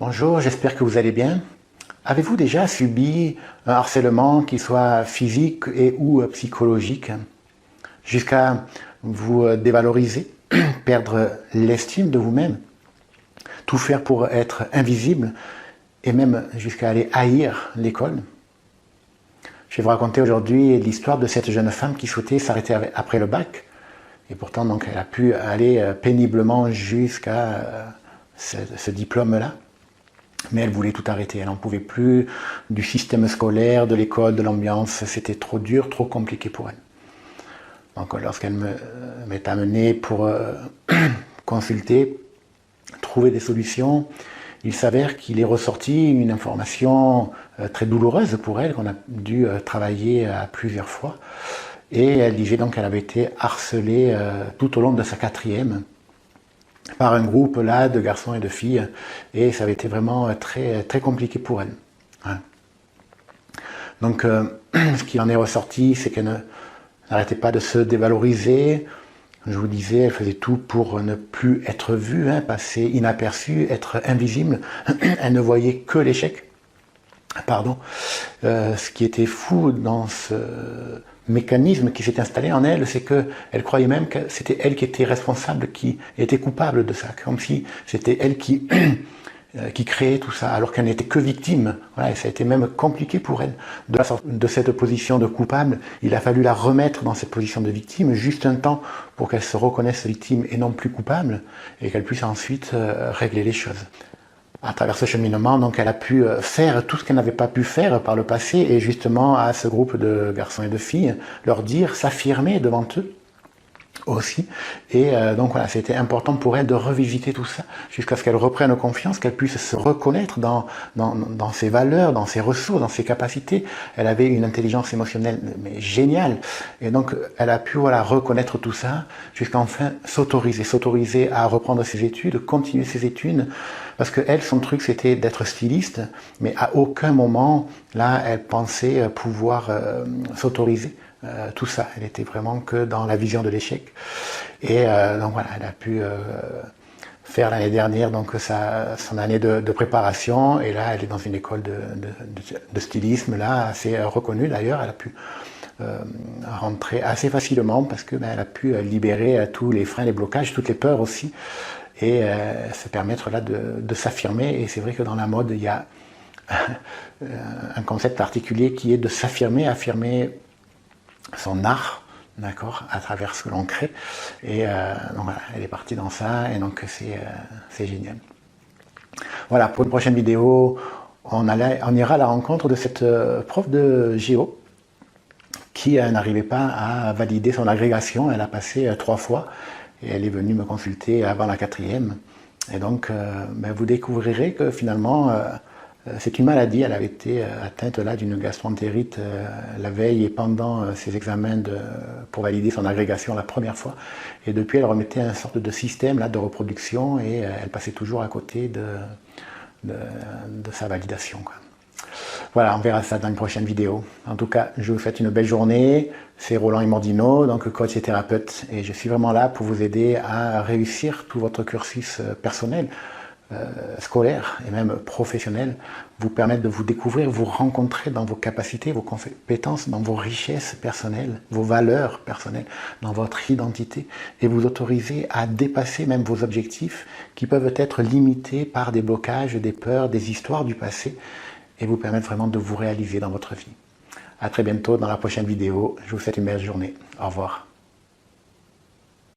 Bonjour, j'espère que vous allez bien. Avez-vous déjà subi un harcèlement, qu'il soit physique et ou psychologique, jusqu'à vous dévaloriser, perdre l'estime de vous-même, tout faire pour être invisible et même jusqu'à aller haïr l'école? Je vais vous raconter aujourd'hui l'histoire de cette jeune femme qui souhaitait s'arrêter après le bac. Et pourtant, donc, elle a pu aller péniblement jusqu'à ce diplôme-là. Mais elle voulait tout arrêter, elle n'en pouvait plus du système scolaire, de l'école, de l'ambiance, c'était trop dur, trop compliqué pour elle. Donc lorsqu'elle m'est amenée pour consulter, trouver des solutions, il s'avère qu'il est ressorti une information très douloureuse pour elle, qu'on a dû travailler à plusieurs fois. Et elle disait donc qu'elle avait été harcelée tout au long de sa 4e, par un groupe là de garçons et de filles, et ça avait été vraiment très, très compliqué pour elle. Hein. Donc ce qui en est ressorti, c'est qu'elle n'arrêtait pas de se dévaloriser. Je vous disais, elle faisait tout pour ne plus être vue, hein, passer inaperçue, être invisible. Elle ne voyait que l'échec. Pardon. Ce qui était fou dans ce mécanisme qui s'est installé en elle, c'est qu'elle croyait même que c'était elle qui était responsable, qui était coupable de ça, comme si c'était elle qui créait tout ça, alors qu'elle n'était que victime. Voilà, et ça a été même compliqué pour elle. De cette position de coupable, il a fallu la remettre dans cette position de victime, juste un temps pour qu'elle se reconnaisse victime et non plus coupable, et qu'elle puisse ensuite régler les choses. À travers ce cheminement, donc, elle a pu faire tout ce qu'elle n'avait pas pu faire par le passé, et justement à ce groupe de garçons et de filles, leur dire, s'affirmer devant eux aussi. Et donc voilà, c'était important pour elle de revisiter tout ça, jusqu'à ce qu'elle reprenne confiance, qu'elle puisse se reconnaître dans ses valeurs, dans ses ressources, dans ses capacités. Elle avait une intelligence émotionnelle mais géniale, et donc elle a pu reconnaître tout ça, jusqu'à enfin s'autoriser à reprendre ses études, continuer ses études, parce que elle, son truc, c'était d'être styliste, mais à aucun moment, là, elle pensait pouvoir s'autoriser tout ça. Elle était vraiment que dans la vision de l'échec. Et donc voilà, elle a pu faire l'année dernière donc son année de préparation, et là, elle est dans une école de stylisme, là, assez reconnue d'ailleurs. Elle a pu rentrer assez facilement, parce que elle a pu libérer tous les freins, les blocages, toutes les peurs aussi, et se permettre là de s'affirmer. Et c'est vrai que dans la mode, il y a un concept particulier qui est de s'affirmer, affirmer son art, d'accord, à travers ce que l'on crée. Et donc voilà, elle est partie dans ça, et donc c'est génial. Voilà, pour une prochaine vidéo, on ira à la rencontre de cette prof de géo qui n'arrivait pas à valider son agrégation. Elle a passé 3 fois, et elle est venue me consulter avant la 4e. Et donc, vous découvrirez que finalement, c'est une maladie. Elle avait été atteinte là d'une gastroentérite la veille et pendant ses examens pour valider son agrégation la première fois. Et depuis, elle remettait une sorte de système là de reproduction, et elle passait toujours à côté de sa validation, quoi. Voilà, on verra ça dans une prochaine vidéo. En tout cas, je vous souhaite une belle journée. C'est Roland Imordino, donc coach et thérapeute, et je suis vraiment là pour vous aider à réussir tout votre cursus personnel, scolaire et même professionnel, vous permettre de vous découvrir, vous rencontrer dans vos capacités, vos compétences, dans vos richesses personnelles, vos valeurs personnelles, dans votre identité, et vous autoriser à dépasser même vos objectifs qui peuvent être limités par des blocages, des peurs, des histoires du passé, et vous permettre vraiment de vous réaliser dans votre vie. À très bientôt dans la prochaine vidéo. Je vous souhaite une belle journée. Au revoir.